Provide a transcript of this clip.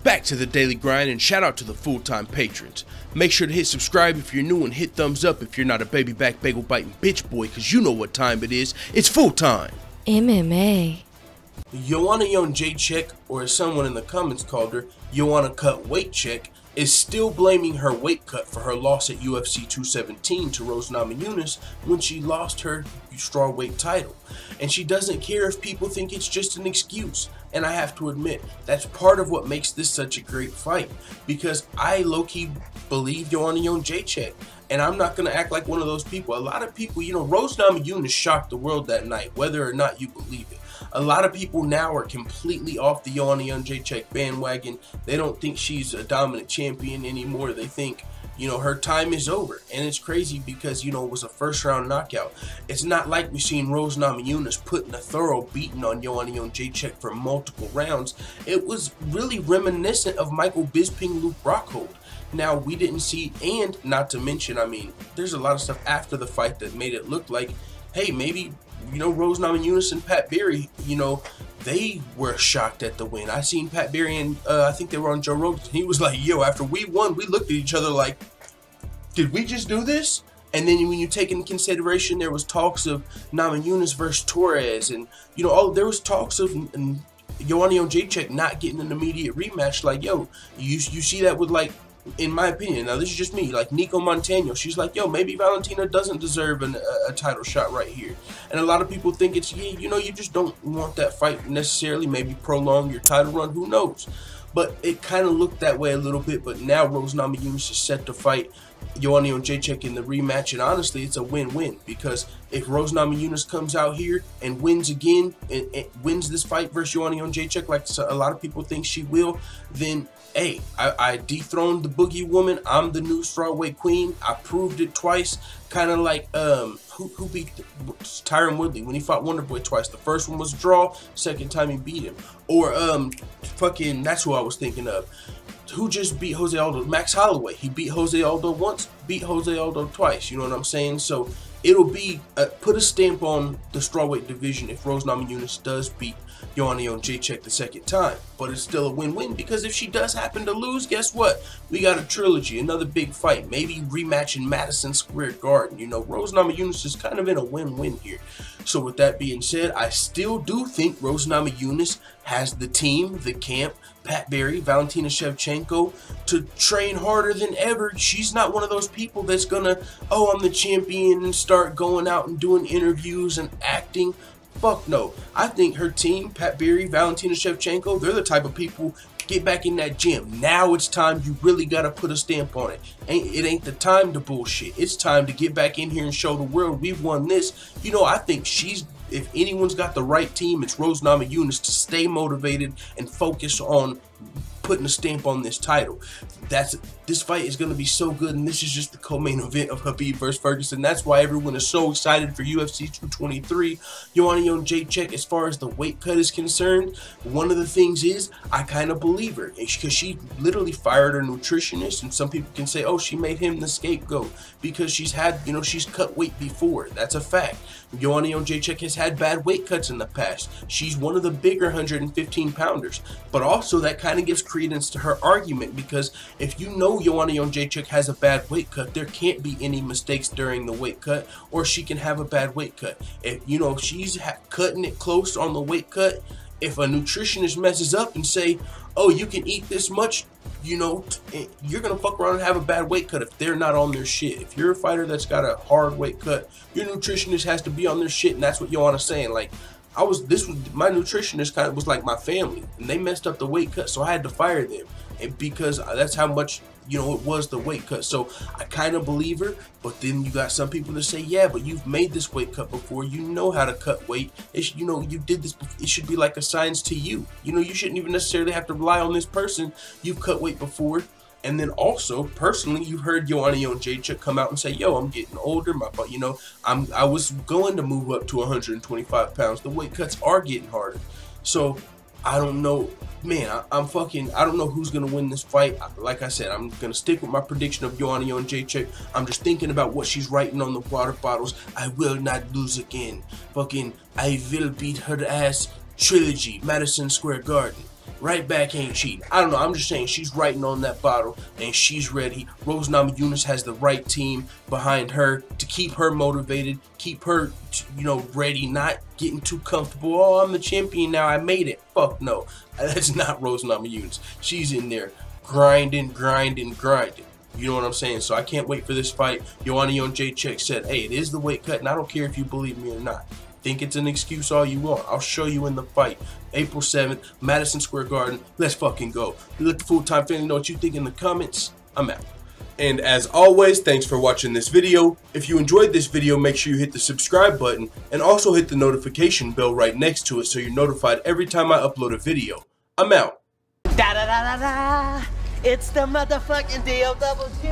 Back to the daily grind, and shout out to the full-time patrons. Make sure to hit subscribe if you're new and hit thumbs up if you're not a baby back bagel biting bitch boy, cause you know what time it is. It's full time. MMA. Joanna Jedrzejczyk, or as someone in the comments called her, Joanna Cut Weight Check, is still blaming her weight cut for her loss at UFC 217 to Rose Namajunas when she lost her strawweight title. And she doesn't care if people think it's just an excuse. And I have to admit, that's part of what makes this such a great fight. Because I low-key believe Joanna Jedrzejczyk. And I'm not going to act like one of those people. A lot of people, Rose Namajunas shocked the world that night, whether or not you believe it. A lot of people now are completely off the Joanna Jedrzejczyk bandwagon. They don't think she's a dominant champion anymore. They think, her time is over. And it's crazy because, it was a first-round knockout. It's not like we've seen Rose Namajunas putting a thorough beating on Joanna Jedrzejczyk for multiple rounds. It was really reminiscent of Michael Bisping, Luke Rockhold. Now, we didn't see, and not to mention, there's a lot of stuff after the fight that made it look like, hey, maybe, Rose Namajunas and Pat Barry, they were shocked at the win. I seen Pat Barry and I think they were on Joe Rogan. He was like, yo, after we won, we looked at each other like, did we just do this? And then when you take into consideration, there was talks of Namajunas versus Torres, and there was talks of Joanna Jedrzejczyk not getting an immediate rematch. Like, yo, you see that with, like, in my opinion, now this is just me, like Nico Montano, she's like, yo, maybe Valentina doesn't deserve a title shot right here. And a lot of people think it's, you just don't want that fight necessarily, maybe prolong your title run, who knows. But it kind of looked that way a little bit, but now Rose Namajunas is set to fight Joanna Jedrzejczyk in the rematch, and honestly, it's a win-win, because if Rose Namajunas comes out here and wins again, and wins this fight versus Joanna Jedrzejczyk, like a lot of people think she will, then hey, I dethroned the Boogie Woman. I'm the new strawweight queen. I proved it twice. Kind of like who beat Tyron Woodley when he fought Wonderboy twice. The first one was a draw. Second time he beat him. Or that's who I was thinking of. Who just beat Jose Aldo? Max Holloway. He beat Jose Aldo once, beat Jose Aldo twice. You know what I'm saying? So it'll be put a stamp on the strawweight division if Rose Namajunas does beat Joanna Jedrzejczyk the second time. But it's still a win-win, because if she does happen to lose, guess what? We got a trilogy, another big fight, maybe rematch in Madison Square Garden. Rose Namajunas is kind of in a win-win here. So with that being said, I still do think Rose Namajunas has the team, the camp, Pat Barry, Valentina Shevchenko, to train harder than ever. She's not one of those people that's gonna, oh, I'm the champion, and start going out and doing interviews and acting. Fuck no. I think her team, Pat Barry, Valentina Shevchenko, they're the type of people, get back in that gym. Now it's time. You really got to put a stamp on it. It ain't the time to bullshit. It's time to get back in here and show the world we've won this. I think if anyone's got the right team, it's Rose Namajunas to stay motivated and focus on putting a stamp on this title. This fight is going to be so good, and this is just the co-main event of Khabib versus Ferguson. That's why everyone is so excited for UFC 223. Joanna Jedrzejczyk, as far as the weight cut is concerned, one of the things is I kind of believe her, because she literally fired her nutritionist, and some people can say, oh, she made him the scapegoat because she's had, she's cut weight before. That's a fact. Joanna Jedrzejczyk has had bad weight cuts in the past. She's one of the bigger 115 pounders, but also that kind of gives credence to her argument, because if Joanna Jedrzejczyk has a bad weight cut, there can't be any mistakes during the weight cut, or she can have a bad weight cut. If she's cutting it close on the weight cut, if a nutritionist messes up and say, oh, you can eat this much, you're gonna fuck around and have a bad weight cut if they're not on their shit. If you're a fighter that's got a hard weight cut, your nutritionist has to be on their shit, and that's what Joanna's saying. Like, my nutritionist kind of was like my family, and they messed up the weight cut, so I had to fire them, and because that's how much it was the weight cut. So I kind of believe her, but then you got some people that say, yeah, but you've made this weight cut before, you know how to cut weight. You did this before. It should be like a science to you. You shouldn't even necessarily have to rely on this person. You've cut weight before. And then also, personally, you've heard Joanna Jedrzejczyk come out and say, yo, I'm getting older. I was going to move up to 125 pounds. The weight cuts are getting harder. So I don't know, man. I don't know who's gonna win this fight. Like I said, I'm gonna stick with my prediction of Joanna Jedrzejczyk. I'm just thinking about what she's writing on the water bottles. I will not lose again. I will beat her ass. Trilogy, Madison Square Garden. right back ain't cheating. I don't know. I'm just saying she's writing on that bottle and she's ready. Rose Namajunas has the right team behind her to keep her motivated, keep her, ready, not getting too comfortable. Oh, I'm the champion now. I made it. Fuck no. That's not Rose Namajunas. She's in there grinding. You know what I'm saying? So I can't wait for this fight. Joanna Jedrzejczyk said, hey, it is the weight cut, and I don't care if you believe me or not. Think it's an excuse all you want. I'll show you in the fight. April 7th, Madison Square Garden. Let's fucking go. Let the full-time family know what you think in the comments. I'm out. And as always, thanks for watching this video. If you enjoyed this video, make sure you hit the subscribe button and also hit the notification bell right next to it so you're notified every time I upload a video. I'm out. Da da da da da. It's the motherfucking D-O-double-G.